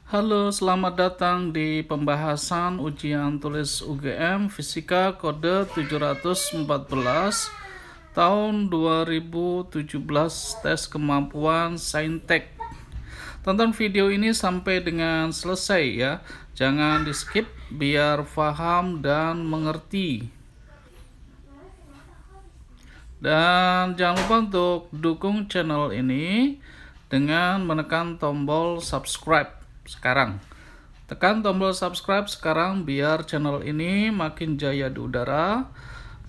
Halo, selamat datang di pembahasan ujian tulis UGM Fisika kode 714 tahun 2017 tes kemampuan Saintek. Tonton video ini sampai dengan selesai ya. Jangan di skip biar paham dan mengerti. Dan jangan lupa untuk dukung channel ini dengan menekan tombol subscribe sekarang. Tekan tombol subscribe sekarang biar channel ini makin jaya di udara,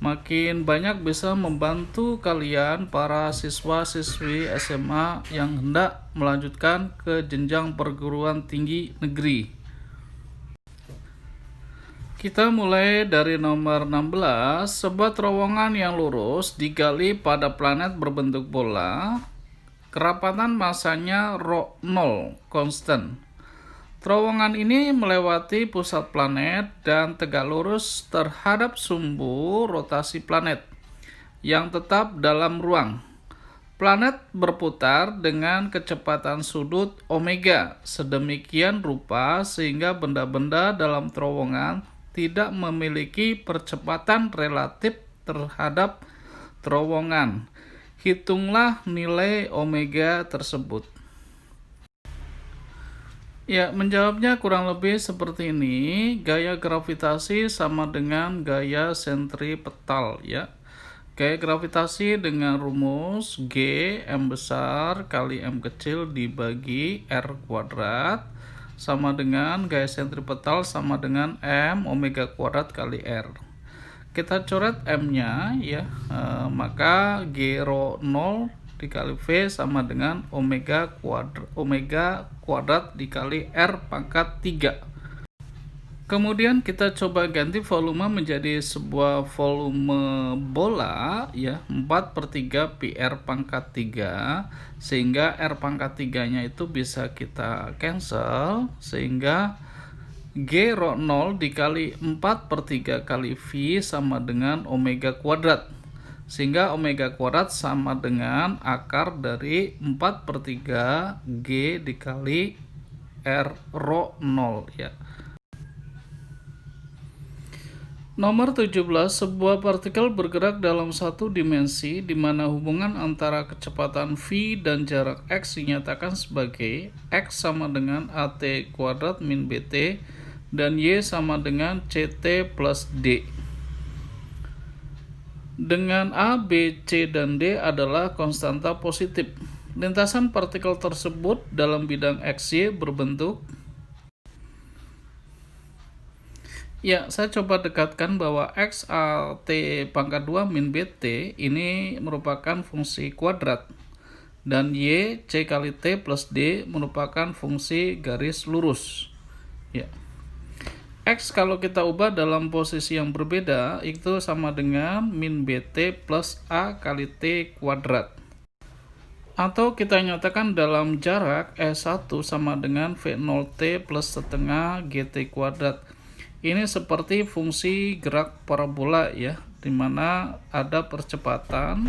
makin banyak bisa membantu kalian para siswa-siswi SMA yang hendak melanjutkan ke jenjang perguruan tinggi negeri. Kita mulai dari nomor 16. Sebuah terowongan yang lurus digali pada planet berbentuk bola. Kerapatan masanya ρ0 konstan. Terowongan ini melewati pusat planet dan tegak lurus terhadap sumbu rotasi planet yang tetap dalam ruang. Planet berputar dengan kecepatan sudut omega sedemikian rupa sehingga benda-benda dalam terowongan tidak memiliki percepatan relatif terhadap terowongan. Hitunglah nilai omega tersebut. Ya, menjawabnya kurang lebih seperti ini. Gaya gravitasi sama dengan gaya sentripetal ya. Gaya gravitasi dengan rumus G M besar kali M kecil dibagi R kuadrat sama dengan gaya sentripetal sama dengan M omega kuadrat kali R. Kita coret M-nya ya. Maka G rho 0 dikali V sama dengan omega kuadrat dikali R pangkat 3. Kemudian kita coba ganti volume menjadi sebuah volume bola ya, 4/3 pi R pangkat 3, sehingga R pangkat 3 nya itu bisa kita cancel, sehingga G rho 0 dikali 4/3 kali V sama dengan omega kuadrat, sehingga omega kuadrat sama dengan akar dari 4/3 G dikali R rho 0 ya. Nomor 17, sebuah partikel bergerak dalam satu dimensi di mana hubungan antara kecepatan V dan jarak X dinyatakan sebagai X sama dengan AT kuadrat min BT dan Y sama dengan CT plus D. Dengan A, B, C, dan D adalah konstanta positif. Lintasan partikel tersebut dalam bidang XY berbentuk. Ya, saya coba dekatkan bahwa X AT pangkat 2 min BT ini merupakan fungsi kuadrat. Dan Y, C kali T plus D merupakan fungsi garis lurus. Ya. X kalau kita ubah dalam posisi yang berbeda itu sama dengan min BT plus A kali T kuadrat. Atau kita nyatakan dalam jarak S1 sama dengan V0T plus setengah GT kuadrat. Ini seperti fungsi gerak parabola ya, dimana ada percepatan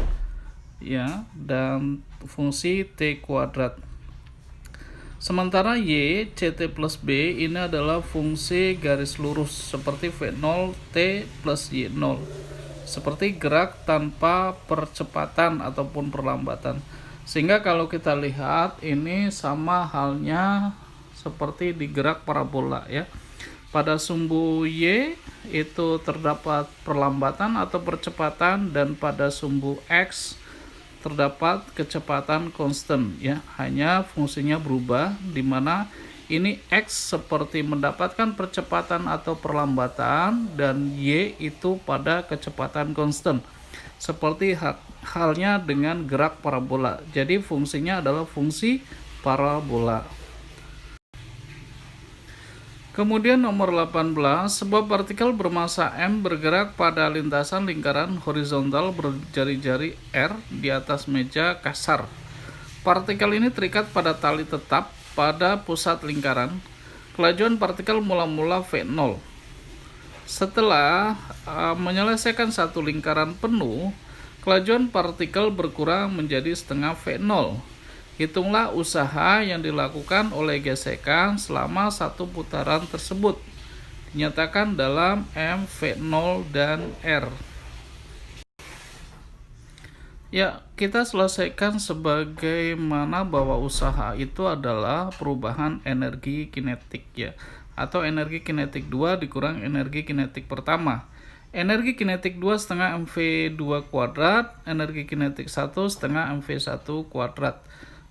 ya dan fungsi T kuadrat. Sementara Y, CT plus B ini adalah fungsi garis lurus seperti V0 T plus Y0, seperti gerak tanpa percepatan ataupun perlambatan. Sehingga kalau kita lihat ini sama halnya seperti di gerak parabola ya. Pada sumbu Y itu terdapat perlambatan atau percepatan, dan pada sumbu X terdapat kecepatan konstan ya, hanya fungsinya berubah, di mana ini X seperti mendapatkan percepatan atau perlambatan dan Y itu pada kecepatan konstan, seperti halnya dengan gerak parabola. Jadi fungsinya adalah fungsi parabola. Kemudian nomor 18, sebuah partikel bermasa M bergerak pada lintasan lingkaran horizontal berjari-jari R di atas meja kasar. Partikel ini terikat pada tali tetap pada pusat lingkaran. Kelajuan partikel mula-mula V0. Setelah menyelesaikan satu lingkaran penuh, kelajuan partikel berkurang menjadi setengah V0. Hitunglah usaha yang dilakukan oleh gesekan selama satu putaran tersebut. Dinyatakan dalam M, V0, dan R. Ya, kita selesaikan sebagaimana bahwa usaha itu adalah perubahan energi kinetik ya, atau energi kinetik 2 dikurang energi kinetik pertama. Energi kinetik 2 setengah MV2 kuadrat, energi kinetik 1 setengah MV1 kuadrat.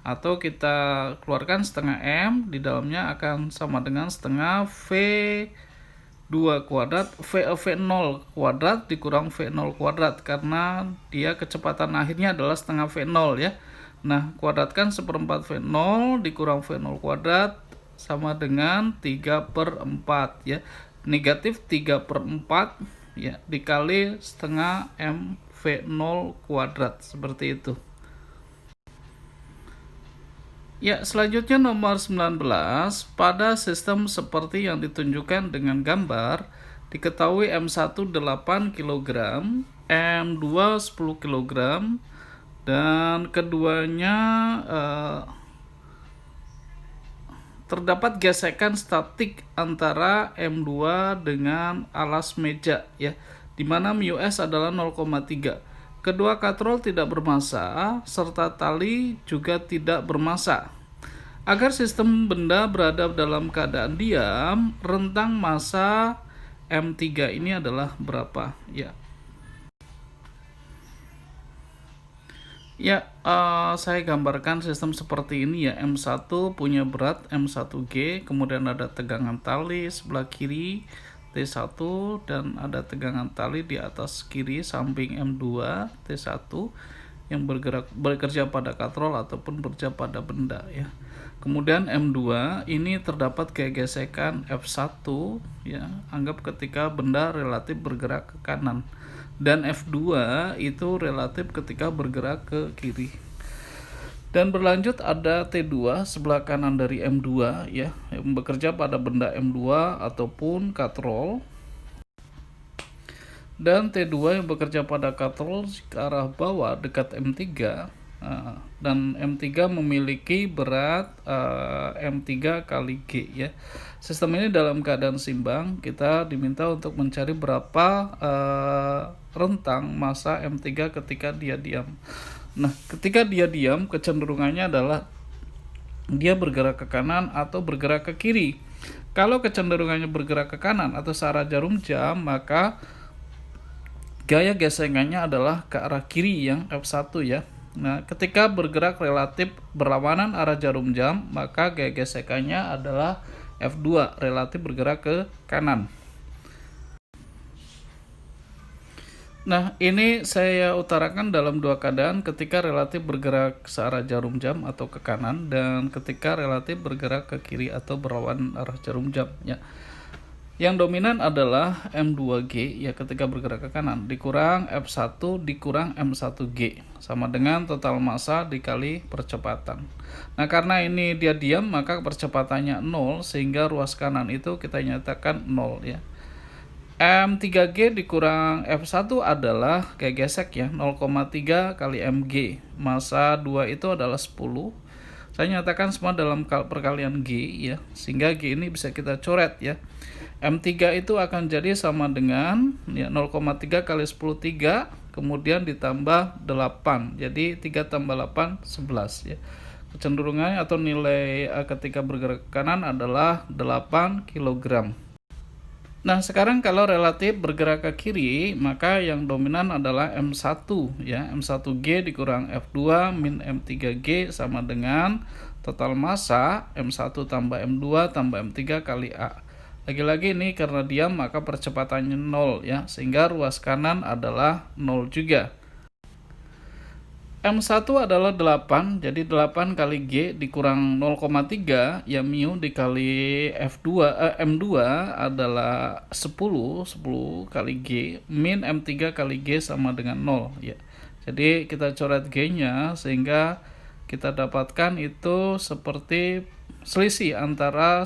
Atau kita keluarkan setengah M, di dalamnya akan sama dengan setengah V2 kuadrat, V0 kuadrat dikurang V0 kuadrat, karena dia kecepatan akhirnya adalah setengah V0 ya. Nah, kuadratkan 1/4 V0 dikurang V0 kuadrat sama dengan 3/4 ya. Negatif 3/4 ya dikali setengah M V0 kuadrat, seperti itu. Ya, selanjutnya nomor 19. Pada sistem seperti yang ditunjukkan dengan gambar, diketahui M1 8 kg, M2 10 kg, dan keduanya terdapat gesekan statik antara M2 dengan alas meja ya, di mana μs adalah 0,3. Kedua katrol tidak bermassa serta tali juga tidak bermassa. Agar sistem benda berada dalam keadaan diam, rentang massa M3 ini adalah berapa ya? Ya, saya gambarkan sistem seperti ini ya. M1 punya berat M1G, kemudian ada tegangan tali sebelah kiri T1 dan ada tegangan tali di atas kiri samping M2 T1 yang bekerja pada katrol ataupun bekerja pada benda ya. Kemudian M2 ini terdapat gesekan F1 ya, anggap ketika benda relatif bergerak ke kanan, dan F2 itu relatif ketika bergerak ke kiri. Dan berlanjut ada T2 sebelah kanan dari M2 ya, yang bekerja pada benda M2 ataupun katrol. Dan T2 yang bekerja pada katrol ke arah bawah dekat M3. Dan M3 memiliki berat M3 kali G ya. Sistem ini dalam keadaan seimbang. Kita diminta untuk mencari berapa rentang massa M3 ketika dia diam. Nah, ketika dia diam, kecenderungannya adalah dia bergerak ke kanan atau bergerak ke kiri. Kalau kecenderungannya bergerak ke kanan atau searah jarum jam, maka gaya gesekannya adalah ke arah kiri yang F1 ya. Nah, ketika bergerak relatif berlawanan arah jarum jam, maka gaya gesekannya adalah F2, relatif bergerak ke kanan. Nah, ini saya utarakan dalam dua keadaan, ketika relatif bergerak searah jarum jam atau ke kanan, dan ketika relatif bergerak ke kiri atau berlawanan arah jarum jam ya. Yang dominan adalah M2G ya ketika bergerak ke kanan, dikurang F1 dikurang M1G, sama dengan total massa dikali percepatan. Nah, karena ini dia diam, maka percepatannya 0, sehingga ruas kanan itu kita nyatakan 0 ya. M3G dikurang F1 adalah kayak gesek ya, 0,3 kali Mg. Massa 2 itu adalah 10. Saya nyatakan semua dalam perkalian G ya, sehingga G ini bisa kita coret ya. M3 itu akan jadi sama dengan ya, 0,3 kali 10 3, kemudian ditambah 8. Jadi 3 tambah 8 11 ya. Kecenderungannya atau nilai ketika bergerak ke kanan adalah 8 kg. Nah, sekarang kalau relatif bergerak ke kiri, maka yang dominan adalah M1 ya. M1G dikurang F2 min M3G sama dengan total massa M1 tambah M2 tambah M3 kali A. Lagi-lagi ini karena diam maka percepatannya 0 ya, sehingga ruas kanan adalah 0 juga. M1 adalah 8, jadi 8 kali G dikurang 0,3 ya, mu dikali M2 adalah 10 kali G, min M3 kali G sama dengan 0 ya. Jadi kita coret G-nya sehingga kita dapatkan itu seperti selisih antara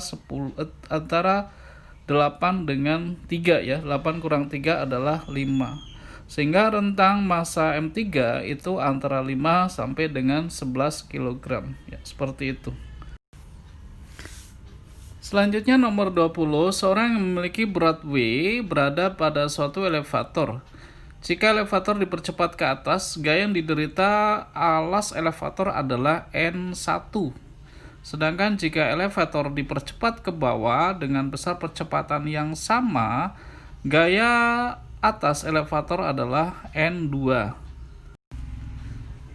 8 dengan 3 ya. 8 kurang 3 adalah 5. Sehingga rentang massa M3 itu antara 5 sampai dengan 11 kg. Ya, seperti itu. Selanjutnya nomor 20, seorang yang memiliki berat W berada pada suatu elevator. Jika elevator dipercepat ke atas, gaya yang diderita alas elevator adalah N1. Sedangkan jika elevator dipercepat ke bawah dengan besar percepatan yang sama, gaya atas elevator adalah N2.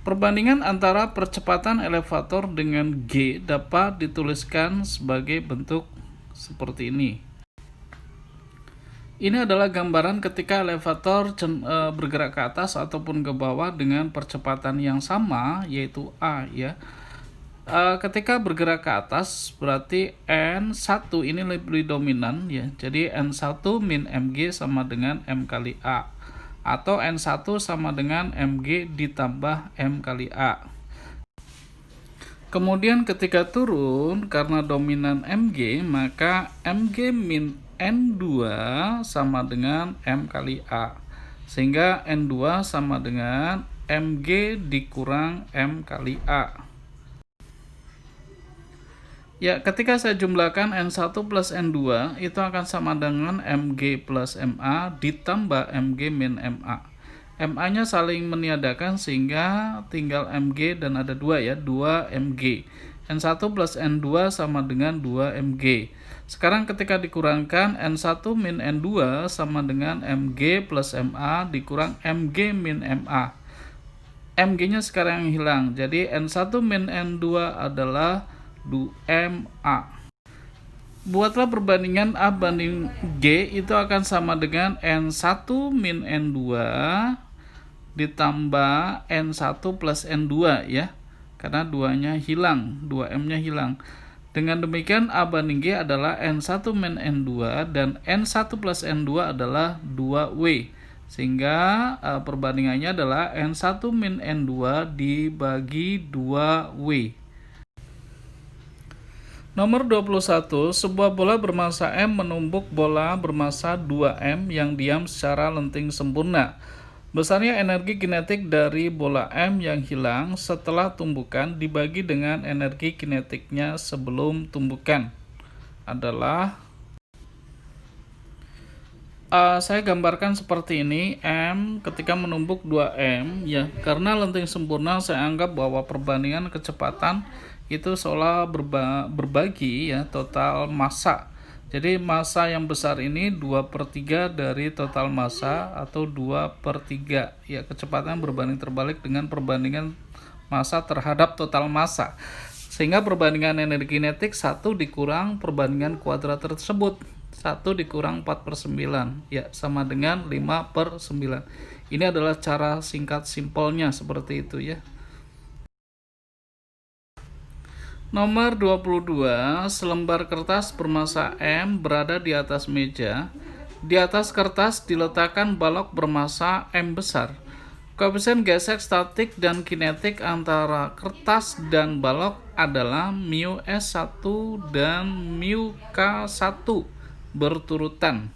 Perbandingan antara percepatan elevator dengan G dapat dituliskan sebagai bentuk seperti ini. Ini adalah gambaran ketika elevator bergerak ke atas ataupun ke bawah dengan percepatan yang sama, yaitu A, ya. Ketika bergerak ke atas berarti N1 ini lebih dominan, ya. Jadi N1 min Mg sama dengan M kali A, atau N1 sama dengan Mg ditambah M kali A. Kemudian ketika turun karena dominan Mg, maka Mg min N2 sama dengan M kali A, sehingga N2 sama dengan Mg dikurang M kali A. Ya, ketika saya jumlahkan N1 plus N2 itu akan sama dengan Mg plus Ma ditambah Mg min Ma. Ma-nya saling meniadakan sehingga tinggal Mg dan ada 2, ya, 2 Mg. N1 plus N2 sama dengan 2 Mg. Sekarang ketika dikurangkan N1 min N2 sama dengan Mg plus Ma dikurang Mg min Ma. Mg-nya sekarang yang hilang. Jadi N1 min N2 adalah 2Ma. Buatlah perbandingan A banding G, itu akan sama dengan N1 min N2 ditambah N1 plus N2, ya. Karena 2-nya hilang, 2M-nya hilang. Dengan demikian A banding G adalah N1 min N2 dan N1 plus N2 adalah 2W. Sehingga perbandingannya adalah N1 min N2 dibagi 2W. Nomor 21, sebuah bola bermassa M menumbuk bola bermassa 2M yang diam secara lenting sempurna. Besarnya energi kinetik dari bola M yang hilang setelah tumbukan dibagi dengan energi kinetiknya sebelum tumbukan adalah, saya gambarkan seperti ini. M ketika menumbuk 2M, ya, karena lenting sempurna saya anggap bahwa perbandingan kecepatan itu seolah berbagi, ya, total massa. Jadi massa yang besar ini 2/3 dari total massa atau 2/3, ya, kecepatan berbanding terbalik dengan perbandingan massa terhadap total massa. Sehingga perbandingan energi kinetik 1 dikurang perbandingan kuadrat tersebut, 1 dikurang 4/9, ya, sama dengan 5/9. Ini adalah cara singkat simpelnya seperti itu, ya. Nomor 22, selembar kertas bermassa M berada di atas meja. Di atas kertas diletakkan balok bermassa M besar. Koefisien gesek statik dan kinetik antara kertas dan balok adalah mu S1 dan mu K1 berturutan.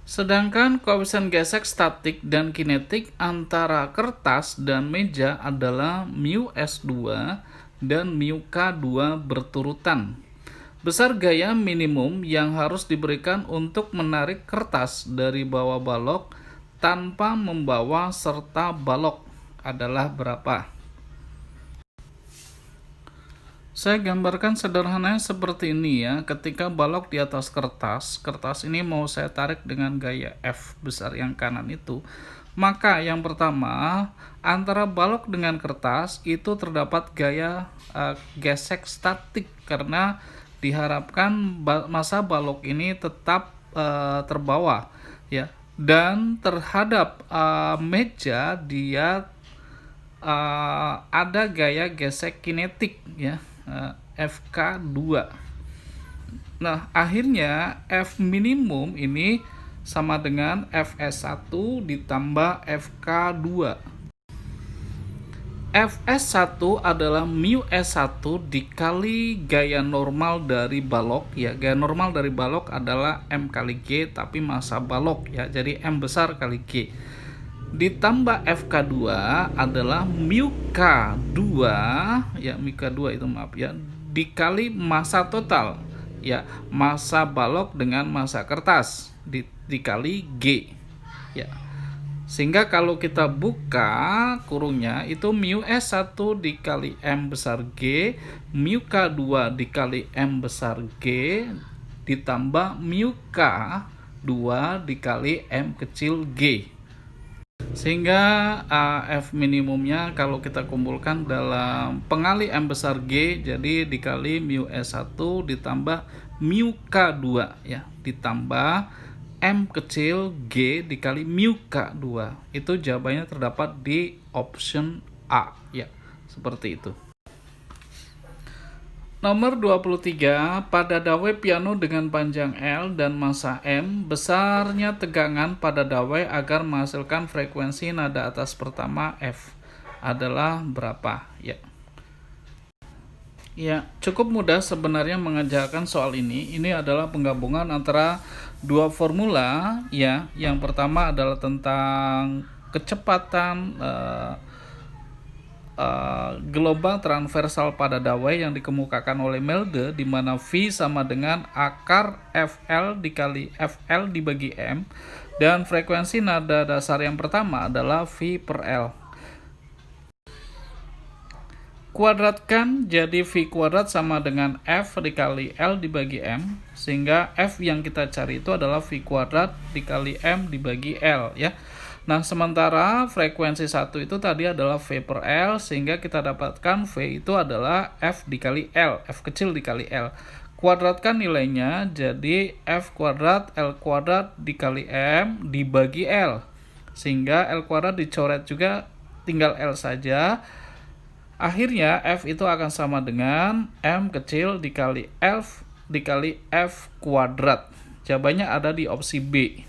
Sedangkan koefisien gesek statik dan kinetik antara kertas dan meja adalah mu S2 dan mu K2 berturutan. Besar gaya minimum yang harus diberikan untuk menarik kertas dari bawah balok tanpa membawa serta balok adalah berapa? Saya gambarkan sederhananya seperti ini, ya. Ketika balok di atas kertas, kertas ini mau saya tarik dengan gaya F besar yang kanan itu, maka yang pertama, antara balok dengan kertas itu terdapat gaya gesek statik karena diharapkan massa balok ini tetap terbawa, ya. Dan terhadap meja dia ada gaya gesek kinetik, ya, FK2. Nah, akhirnya F minimum ini sama dengan Fs1 ditambah Fk2. Fs1 adalah mu S1 dikali gaya normal dari balok ya. Gaya normal dari balok adalah M kali G, tapi massa balok ya. Jadi M besar kali G. Ditambah Fk2 adalah mu K2 ya, mu K2 itu maaf ya, dikali massa total ya, massa balok dengan massa kertas dikali G ya. Sehingga kalau kita buka kurungnya itu mu S1 dikali M besar G, mu K2 dikali M besar G, ditambah mu K2 dikali M kecil G. Sehingga F minimumnya kalau kita kumpulkan dalam pengali M besar G, jadi dikali mu S1 ditambah mu K2 ya, ditambah M kecil G dikali mu K2. Itu jawabannya terdapat di option A ya, seperti itu. Nomor 23, pada dawai piano dengan panjang L dan massa M, besarnya tegangan pada dawai agar menghasilkan frekuensi nada atas pertama F adalah berapa ya. Ya, cukup mudah sebenarnya mengerjakan soal ini. Ini adalah penggabungan antara dua formula ya. Yang pertama adalah tentang kecepatan gelombang transversal pada dawai yang dikemukakan oleh Melde, di mana V sama dengan akar FL dikali FL dibagi M, dan frekuensi nada dasar yang pertama adalah V per L. Kuadratkan jadi V kuadrat sama dengan F dikali L dibagi M, sehingga F yang kita cari itu adalah V kuadrat dikali M dibagi L ya. Nah, sementara frekuensi 1 itu tadi adalah V per L, sehingga kita dapatkan V itu adalah F dikali L, F kecil dikali L. Kuadratkan nilainya jadi F kuadrat L kuadrat dikali M dibagi L, sehingga L kuadrat dicoret juga, tinggal L saja. Akhirnya F itu akan sama dengan M kecil dikali F dikali F kuadrat. Jawabannya ada di opsi B.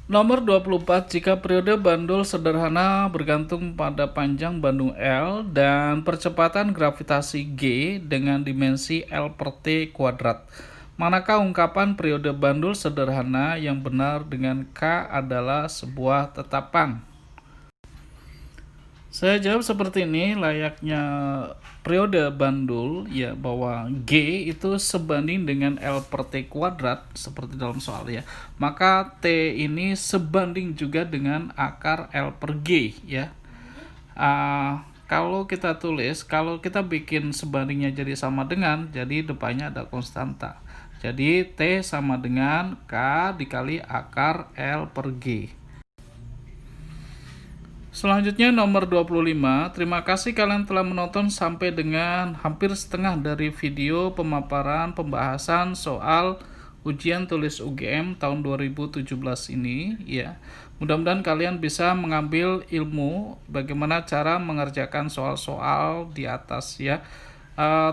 Nomor 24, jika periode bandul sederhana bergantung pada panjang bandung L dan percepatan gravitasi G dengan dimensi L per T kuadrat, manakah ungkapan periode bandul sederhana yang benar dengan K adalah sebuah tetapan? Saya jawab seperti ini, layaknya periode bandul ya, bahwa G itu sebanding dengan L per T kuadrat seperti dalam soal ya. Maka T ini sebanding juga dengan akar L per G ya. Kalau kita tulis, kalau kita bikin sebandingnya jadi sama dengan, jadi depannya ada konstanta. Jadi T sama dengan K dikali akar L per G. Selanjutnya nomor 25, terima kasih kalian telah menonton sampai dengan hampir setengah dari video pemaparan pembahasan soal ujian tulis UGM tahun 2017 ini ya. Mudah-mudahan kalian bisa mengambil ilmu bagaimana cara mengerjakan soal-soal di atas ya.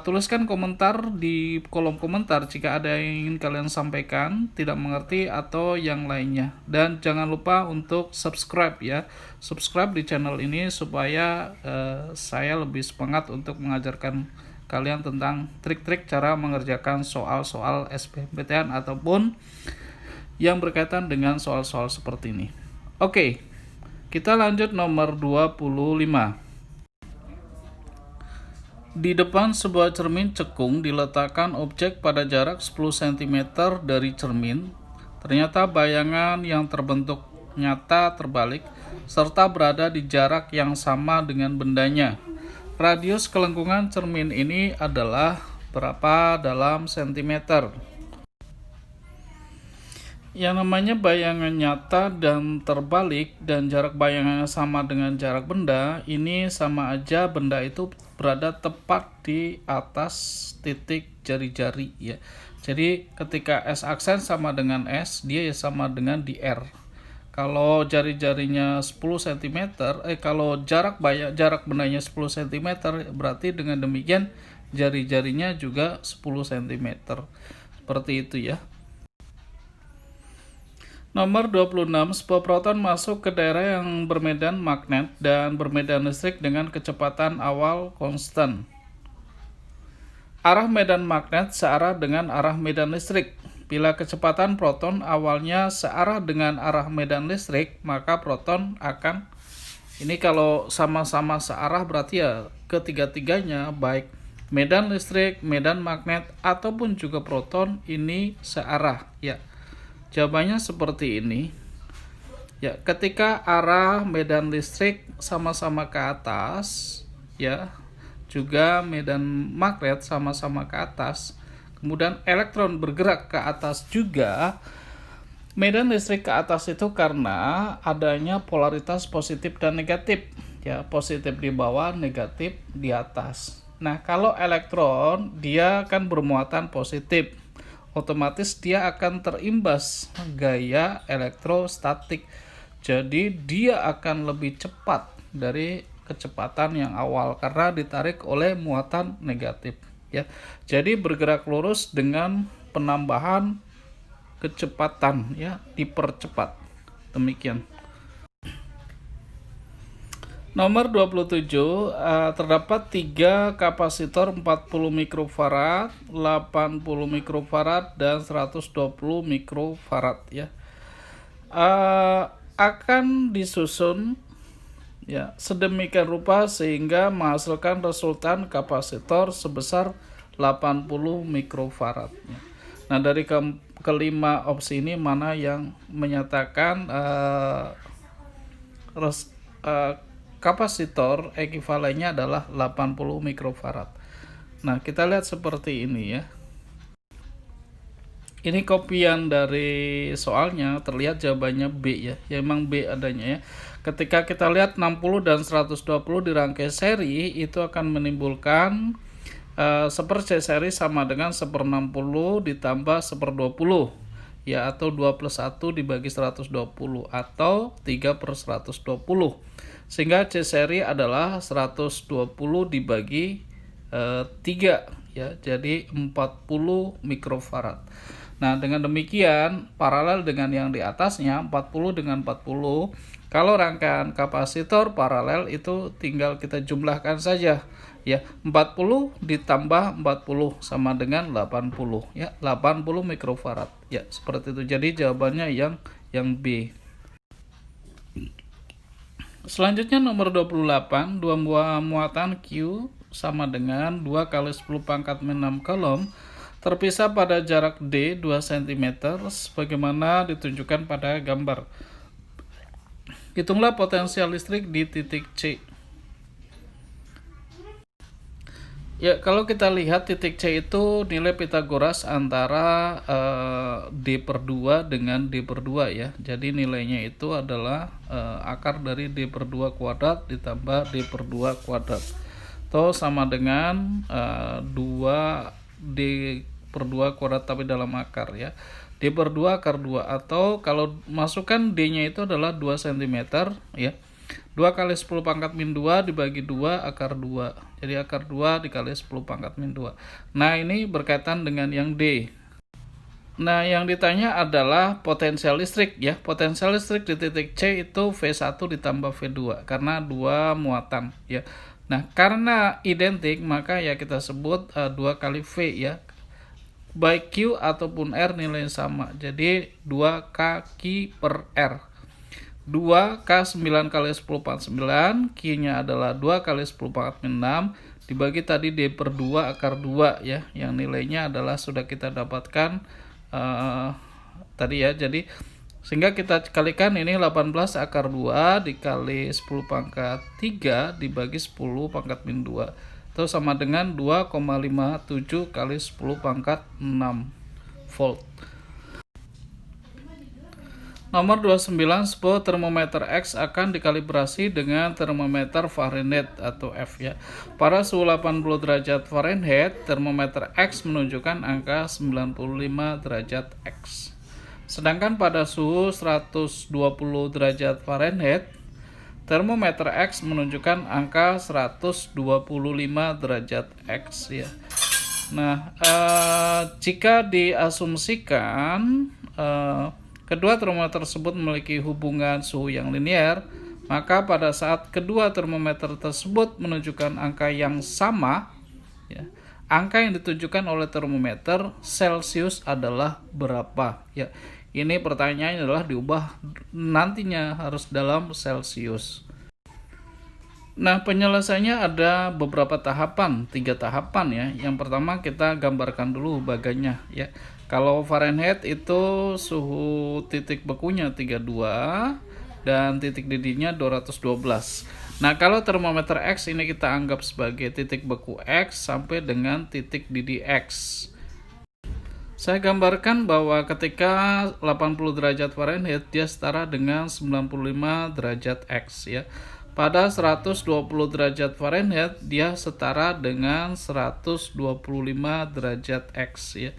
Tuliskan komentar di kolom komentar jika ada yang ingin kalian sampaikan, tidak mengerti atau yang lainnya. Dan jangan lupa untuk subscribe ya. Subscribe di channel ini supaya saya lebih semangat untuk mengajarkan kalian tentang trik-trik cara mengerjakan soal-soal SBMPTN ataupun yang berkaitan dengan soal-soal seperti ini. Oke, kita lanjut nomor 25. Di depan sebuah cermin cekung diletakkan objek pada jarak 10 cm dari cermin. Ternyata bayangan yang terbentuk nyata terbalik serta berada di jarak yang sama dengan bendanya. Radius kelengkungan cermin ini adalah berapa dalam sentimeter? Yang namanya bayangan nyata dan terbalik dan jarak bayangannya sama dengan jarak benda, ini sama aja benda itu berada tepat di atas titik jari-jari ya. Jadi ketika S aksen sama dengan S, dia ya sama dengan di R. Kalau jari-jarinya 10 cm, kalau jarak bendanya 10 cm, berarti dengan demikian jari-jarinya juga 10 cm. Seperti itu ya. Nomor 26, sebuah proton masuk ke daerah yang bermedan magnet dan bermedan listrik dengan kecepatan awal konstan. Arah medan magnet searah dengan arah medan listrik. Bila kecepatan proton awalnya searah dengan arah medan listrik, maka proton akan, ini kalau sama-sama searah berarti ya ketiga-tiganya, baik medan listrik, medan magnet, ataupun juga proton ini searah ya. Jawabannya seperti ini. Ya, ketika arah medan listrik sama-sama ke atas, ya, juga medan magnet sama-sama ke atas, kemudian elektron bergerak ke atas juga. Medan listrik ke atas itu karena adanya polaritas positif dan negatif, ya, positif di bawah, negatif di atas. Nah, kalau elektron dia kan bermuatan positif, otomatis dia akan terimbas gaya elektrostatik. Jadi dia akan lebih cepat dari kecepatan yang awal karena ditarik oleh muatan negatif ya. Jadi bergerak lurus dengan penambahan kecepatan ya, dipercepat. Demikian. Nomor 27, terdapat 3 kapasitor 40 mikrofarad, 80 mikrofarad, dan 120 mikrofarad ya. Akan disusun ya sedemikian rupa sehingga menghasilkan resultan kapasitor sebesar 80 mikrofarad ya. Nah, dari kelima opsi ini mana yang menyatakan kapasitor ekivalennya adalah 80 mikrofarad. Nah, kita lihat seperti ini ya. Ini kopian dari soalnya, terlihat jawabannya B ya. Ya memang B adanya ya. Ketika kita lihat 60 dan 120 dirangkai seri, itu akan menimbulkan seper C seri sama dengan 1/60 ditambah 1/20 ya, atau 2+1 dibagi 120 atau 3/120. Sehingga C seri adalah 120 dibagi 3 ya, jadi 40 mikrofarad. Nah, dengan demikian paralel dengan yang di atasnya 40 dengan 40. Kalau rangkaian kapasitor paralel itu tinggal kita jumlahkan saja ya. 40 ditambah 40 sama dengan 80 ya, 80 mikrofarad. Ya, seperti itu. Jadi jawabannya yang B. Selanjutnya nomor 28, dua buah muatan Q sama dengan 2 kali 10 pangkat 6 kolom terpisah pada jarak D 2 cm sebagaimana ditunjukkan pada gambar. Hitunglah potensial listrik di titik C. Ya, kalau kita lihat titik C itu nilai Pitagoras antara D/2 dengan D/2 ya. Jadi nilainya itu adalah akar dari D/2 kuadrat ditambah D/2 kuadrat. Atau sama dengan 2D/2 kuadrat tapi dalam akar ya. D/2 akar 2, atau kalau masukkan D-nya itu adalah 2 cm ya. 2 kali 10 pangkat min 2 dibagi 2 akar 2. Jadi akar 2 dikali 10 pangkat min 2. Nah, ini berkaitan dengan yang D. Nah, yang ditanya adalah potensial listrik ya. Potensial listrik di titik C itu V1 ditambah V2 karena 2 muatan ya. Nah, karena identik maka ya kita sebut 2 kali V ya. Baik Q ataupun R nilainya sama. Jadi 2K Q per R. 2 K 9 kali 10 pangkat 9, Q-nya adalah 2 kali 10 pangkat 6 dibagi tadi D/2 akar 2 ya, yang nilainya adalah sudah kita dapatkan tadi ya. Jadi sehingga kita kalikan ini 18 akar 2 dikali 10 pangkat 3 dibagi 10 pangkat min 2 itu sama dengan 2,57 kali 10 pangkat 6 volt. Nomor 29, sebuah termometer X akan dikalibrasi dengan termometer Fahrenheit atau F ya. Pada suhu 80 derajat Fahrenheit, termometer X menunjukkan angka 95 derajat X. Sedangkan pada suhu 120 derajat Fahrenheit, termometer X menunjukkan angka 125 derajat X ya. Nah, jika diasumsikan kedua termometer tersebut memiliki hubungan suhu yang linear, maka pada saat kedua termometer tersebut menunjukkan angka yang sama, ya, angka yang ditunjukkan oleh termometer Celcius adalah berapa? Ya, ini pertanyaannya adalah diubah nantinya harus dalam Celcius. Nah, penyelesaiannya ada beberapa tahapan, 3 tahapan ya. Yang pertama kita gambarkan dulu baganya ya. Kalau Fahrenheit itu suhu titik bekunya 32 dan titik didihnya 212. Nah, kalau termometer X ini kita anggap sebagai titik beku X sampai dengan titik didih X. Saya gambarkan bahwa ketika 80 derajat Fahrenheit dia setara dengan 95 derajat X ya. Pada 120 derajat Fahrenheit dia setara dengan 125 derajat X ya.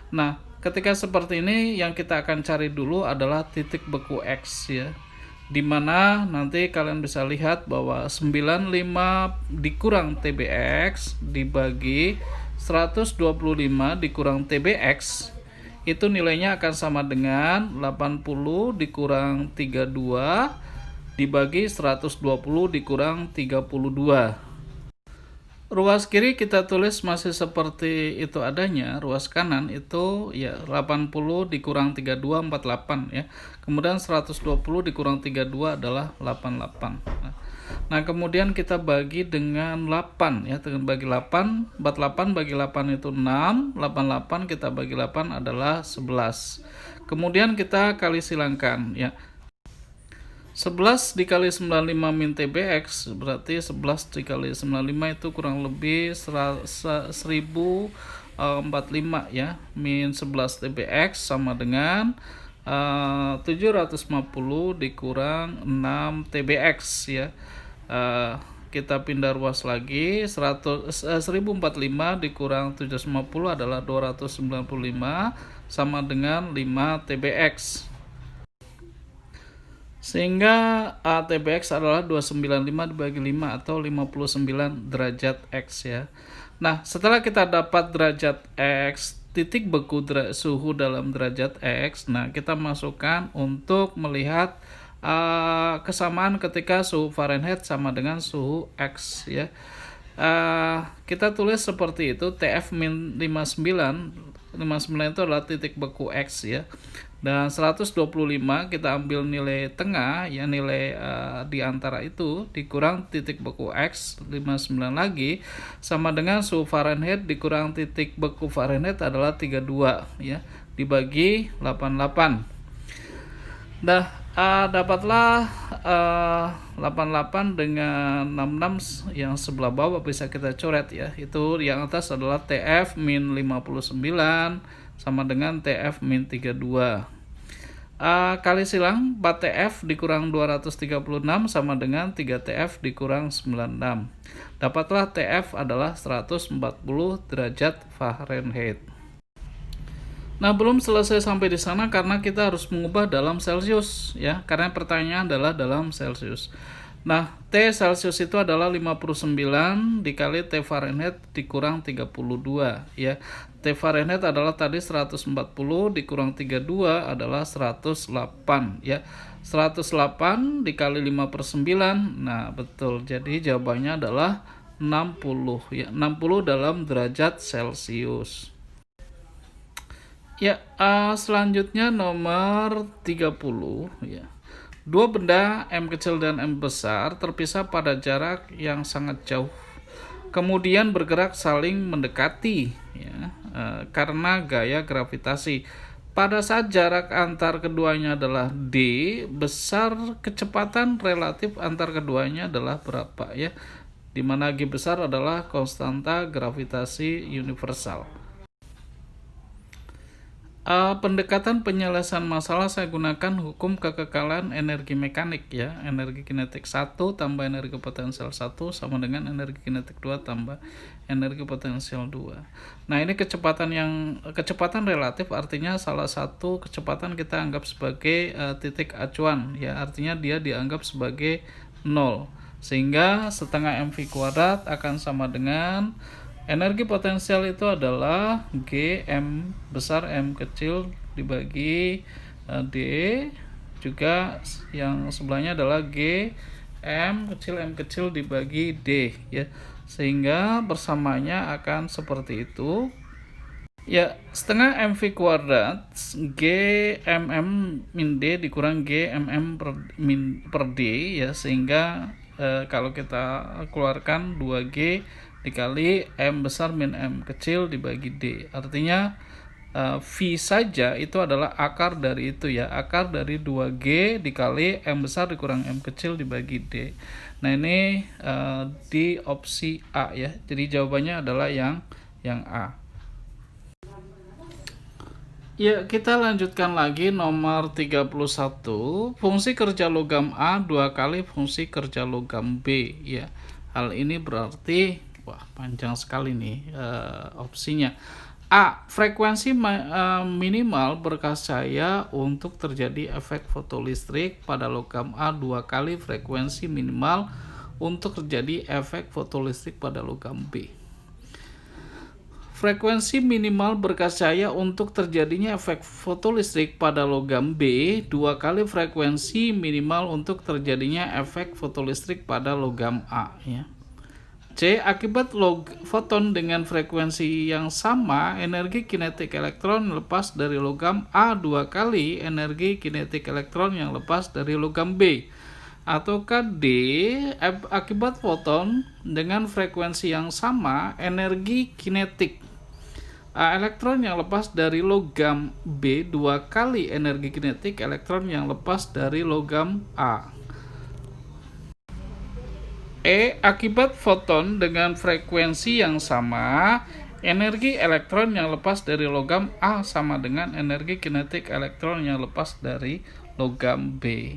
Nah, ketika seperti ini yang kita akan cari dulu adalah titik beku X ya. Dimana nanti kalian bisa lihat bahwa 95 dikurang TBX dibagi 125 dikurang TBX itu nilainya akan sama dengan 80 dikurang 32 dibagi 120 dikurang 32. Ruas kiri kita tulis masih seperti itu adanya, ruas kanan itu ya 80 dikurang 32 48 ya. Kemudian 120 dikurang 32 adalah 88. Nah, kemudian kita bagi dengan 8 ya, dengan bagi 8, 48 bagi 8 itu 6, 88 kita bagi 8 adalah 11. Kemudian kita kali silangkan ya. 11 dikali 95 min TBX berarti 11 dikali 95 itu kurang lebih 1045 ya, min 11 TBX sama dengan 750 dikurang 6 TBX ya. Kita pindah ruas lagi, 1045 dikurang 750 adalah 295 sama dengan 5 TBX. Sehingga TBX adalah 295 dibagi 5 atau 59 derajat X ya. Nah, setelah kita dapat derajat X, titik beku suhu dalam derajat X, nah kita masukkan untuk melihat kesamaan ketika suhu Fahrenheit sama dengan suhu X ya. Kita tulis seperti itu, TF min 59 itu adalah titik beku X ya. Dan 125 kita ambil nilai tengah ya, nilai di antara itu dikurang titik beku X 59 lagi sama dengan suhu Fahrenheit dikurang titik beku Fahrenheit adalah 32 ya, dibagi 88. Nah, dapatlah 88 dengan 66 yang sebelah bawah bisa kita coret ya. Itu yang atas adalah TF min 59 sama dengan TF min 32. Kali silang 4TF dikurang 236 sama dengan 3TF dikurang 96. Dapatlah TF adalah 140 derajat Fahrenheit. Nah, belum selesai sampai di sana karena kita harus mengubah dalam Celcius ya, karena pertanyaan adalah dalam Celcius. Nah, T Celcius itu adalah 59 dikali T Fahrenheit dikurang 32 ya. T Fahrenheit adalah tadi 140 dikurang 32 adalah 108 ya. 108 dikali 5/9, nah betul, jadi jawabannya adalah 60 ya, 60 dalam derajat Celcius. Ya, selanjutnya nomor 30 ya. Dua benda M kecil dan M besar terpisah pada jarak yang sangat jauh, kemudian bergerak saling mendekati ya, karena gaya gravitasi. Pada saat jarak antar keduanya adalah D, besar kecepatan relatif antar keduanya adalah berapa ya? Dimana G besar adalah konstanta gravitasi universal. Pendekatan penyelesaian masalah saya gunakan hukum kekekalan energi mekanik ya. Energi kinetik 1 tambah energi potensial 1 sama dengan energi kinetik 2 tambah energi potensial 2. Nah, ini kecepatan relatif, artinya salah satu kecepatan kita anggap sebagai titik acuan ya, artinya dia dianggap sebagai 0. Sehingga setengah mv kuadrat akan sama dengan energi potensial itu adalah G M besar M kecil dibagi D, juga yang sebelahnya adalah G M kecil dibagi D ya, sehingga bersamanya akan seperti itu ya. Setengah MV kuadrat G mm min D dikurang G mm per D ya, sehingga kalau kita keluarkan 2G dikali M besar min M kecil dibagi D, artinya V saja itu adalah akar dari itu ya, akar dari 2G dikali M besar dikurang M kecil dibagi D. Nah ini di opsi A ya, jadi jawabannya adalah yang A. Ya, kita lanjutkan lagi nomor 31. Fungsi kerja logam A 2 kali fungsi kerja logam B ya. Hal ini berarti panjang sekali nih opsinya. A. Frekuensi minimal berkas cahaya untuk terjadi efek fotolistrik pada logam A 2 kali frekuensi minimal untuk terjadi efek fotolistrik pada logam B. Frekuensi minimal berkas cahaya untuk terjadinya efek fotolistrik pada logam B 2 kali frekuensi minimal untuk terjadinya efek fotolistrik pada logam A ya. C. Akibat foton dengan frekuensi yang sama, energi kinetik elektron lepas dari logam A 2 kali energi kinetik elektron yang lepas dari logam B. Ataukah D. Akibat foton dengan frekuensi yang sama, energi kinetik elektron yang lepas dari logam B 2 kali energi kinetik elektron yang lepas dari logam A. E. Akibat foton dengan frekuensi yang sama, energi elektron yang lepas dari logam A sama dengan energi kinetik elektron yang lepas dari logam B.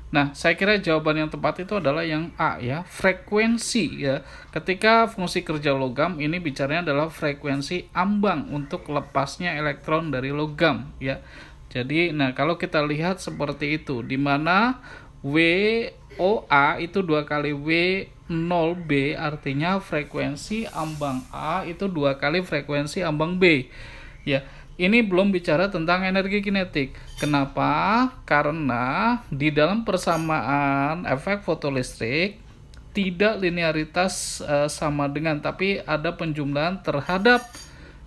Nah, saya kira jawaban yang tepat itu adalah yang A ya, frekuensi ya. Ketika fungsi kerja logam ini bicaranya adalah frekuensi ambang untuk lepasnya elektron dari logam ya. Jadi, nah kalau kita lihat seperti itu, di mana WOA itu 2 kali W0B, artinya frekuensi ambang A itu 2 kali frekuensi ambang B ya. Ini belum bicara tentang energi kinetik. Kenapa? Karena di dalam persamaan efek fotolistrik tidak linearitas sama dengan, tapi ada penjumlahan terhadap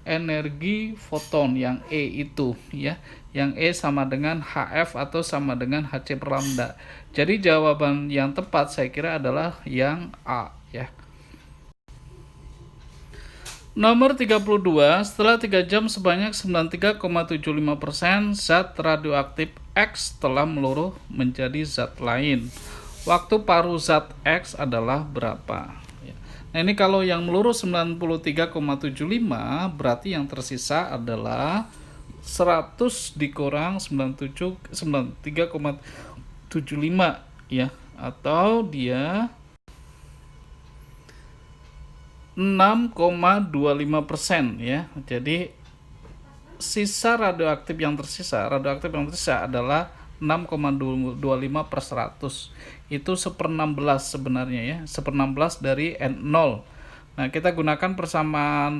energi foton yang E itu ya. Yang E sama dengan HF atau sama dengan HC per lambda. Jadi jawaban yang tepat saya kira adalah yang A ya. Nomor 32, setelah 3 jam sebanyak 93,75% zat radioaktif X telah meluruh menjadi zat lain. Waktu paruh zat X adalah berapa? Nah ini kalau yang meluruh 93,75 berarti yang tersisa adalah 100 dikurang 93,75 ya, atau dia 6,25% ya. Jadi sisa radioaktif yang tersisa adalah 6,25/100. Itu 1/16 sebenarnya ya, 1/16 dari N0. Nah, kita gunakan persamaan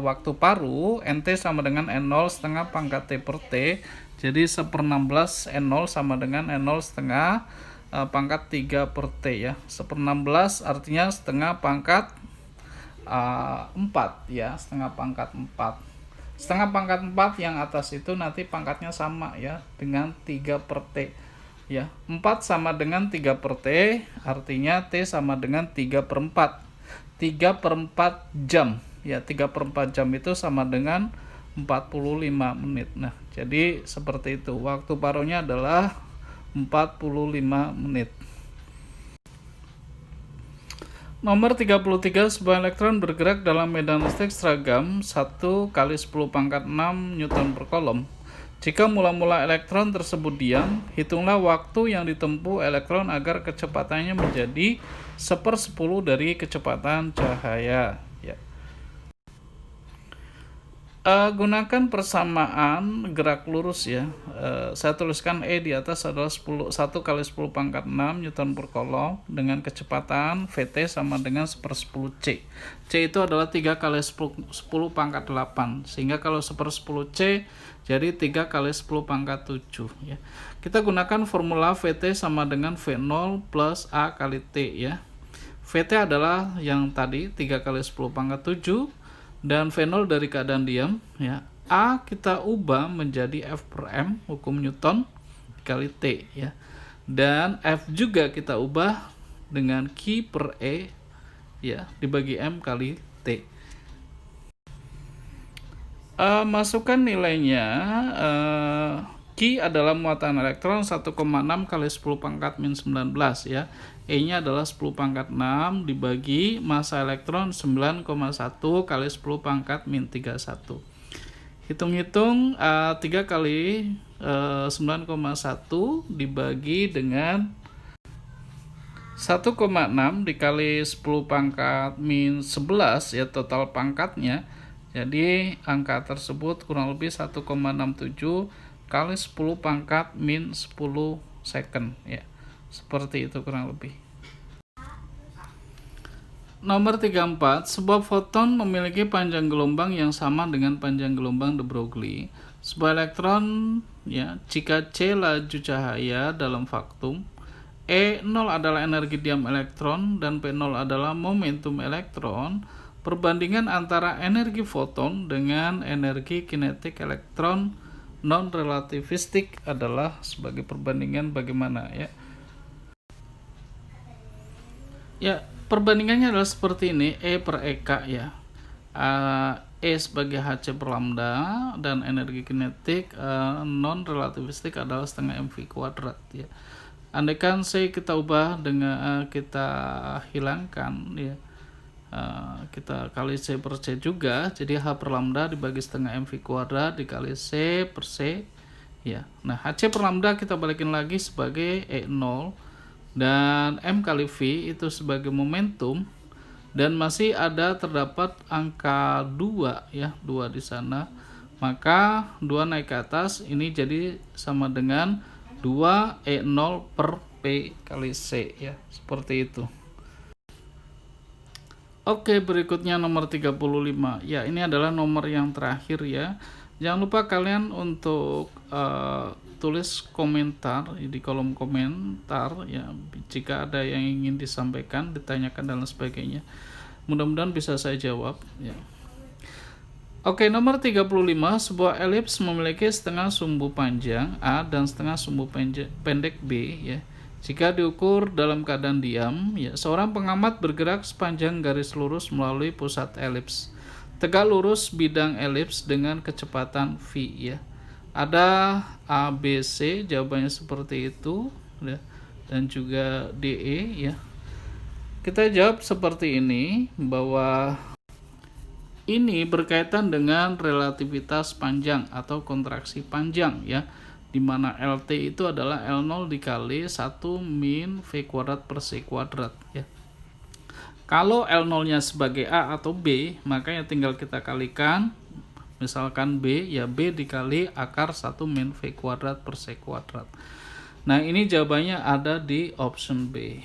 waktu paruh, NT sama dengan N0 setengah pangkat T per T. Jadi 1/16 N0 sama dengan N0 setengah pangkat 3 per T ya. 1/16 artinya setengah pangkat 4 ya, setengah pangkat 4. Setengah pangkat 4 yang atas itu nanti pangkatnya sama ya dengan 3 per T ya. 4 sama dengan 3 per T, artinya T sama dengan 3/4. 3/4 jam ya, 3/4 jam itu sama dengan 45 menit. Nah, jadi seperti itu. Waktu paruhnya adalah 45 menit. Nomor 33, sebuah elektron bergerak dalam medan listrik seragam 1 kali 10 pangkat 6 Newton per kolom. Jika mula-mula elektron tersebut diam, hitunglah waktu yang ditempuh elektron agar kecepatannya menjadi 1/10 dari kecepatan cahaya. Ya. Gunakan persamaan gerak lurus ya. Saya tuliskan E di atas adalah 1 kali 10 pangkat 6 Newton per kolom dengan kecepatan VT sama dengan 1/10 C. C itu adalah 3 kali 10 pangkat 8. Sehingga kalau 1/10 C jadi 3 kali 10 pangkat 7 ya. Kita gunakan formula VT sama dengan V0 plus A kali T ya. VT adalah yang tadi 3 kali 10 pangkat 7 dan V0 dari keadaan diam ya. A kita ubah menjadi F per M hukum Newton kali T ya. Dan F juga kita ubah dengan Q per E ya dibagi M kali T. Masukkan nilainya. Q adalah muatan elektron 1,6 kali 10 pangkat min 19 ya. E-nya adalah 10 pangkat 6 dibagi massa elektron 9,1 kali 10 pangkat min 31. Hitung-hitung 3 kali 9,1 dibagi dengan 1,6 dikali 10 pangkat min 11 ya total pangkatnya. Jadi angka tersebut kurang lebih 1,67 kali 10 pangkat min 10 second ya. Seperti itu kurang lebih. Nomor 34, sebuah foton memiliki panjang gelombang yang sama dengan panjang gelombang de Broglie. Sebuah elektron ya, jika C laju cahaya dalam vakum, E0 adalah energi diam elektron dan P0 adalah momentum elektron. Perbandingan antara energi foton dengan energi kinetik elektron non-relativistik adalah sebagai perbandingan bagaimana ya. Ya, perbandingannya adalah seperti ini, E per EK ya. E sebagai Hc per lambda dan energi kinetik non-relativistik adalah setengah mv kuadrat ya. Andaikan C kita ubah dengan kita hilangkan ya. Kita kali C per C juga, jadi H per lambda dibagi setengah mv kuadrat dikali C per C ya. Nah, Hc per lambda kita balikin lagi sebagai E0 dan M kali V itu sebagai momentum dan masih ada terdapat angka 2 ya, 2 di sana. Maka 2 naik ke atas ini jadi sama dengan 2 E0 per P kali C ya, seperti itu. Oke, berikutnya nomor 35. Ya, ini adalah nomor yang terakhir ya. Jangan lupa kalian untuk tulis komentar di kolom komentar ya, jika ada yang ingin disampaikan, ditanyakan dan sebagainya. Mudah-mudahan bisa saya jawab ya. Oke, nomor 35, sebuah elips memiliki setengah sumbu panjang A dan setengah sumbu pendek B ya. Jika diukur dalam keadaan diam, ya, seorang pengamat bergerak sepanjang garis lurus melalui pusat elips. Tegak lurus bidang elips dengan kecepatan v ya. Ada A, B, C, jawabannya seperti itu ya. Dan juga DE ya. Kita jawab seperti ini bahwa ini berkaitan dengan relativitas panjang atau kontraksi panjang ya, di mana LT itu adalah L0 dikali 1 min V kuadrat per C kuadrat ya. Kalau L0 nya sebagai A atau B, maka ya tinggal kita kalikan, misalkan B ya B dikali akar 1 min V kuadrat per C kuadrat. Nah, ini jawabannya ada di option B.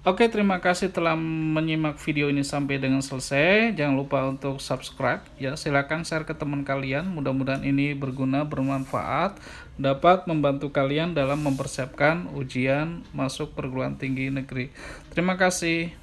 Oke, terima kasih telah menyimak video ini sampai dengan selesai. Jangan lupa untuk subscribe ya. Silakan share ke teman kalian. Mudah-mudahan ini berguna, bermanfaat, dapat membantu kalian dalam mempersiapkan ujian masuk perguruan tinggi negeri. Terima kasih.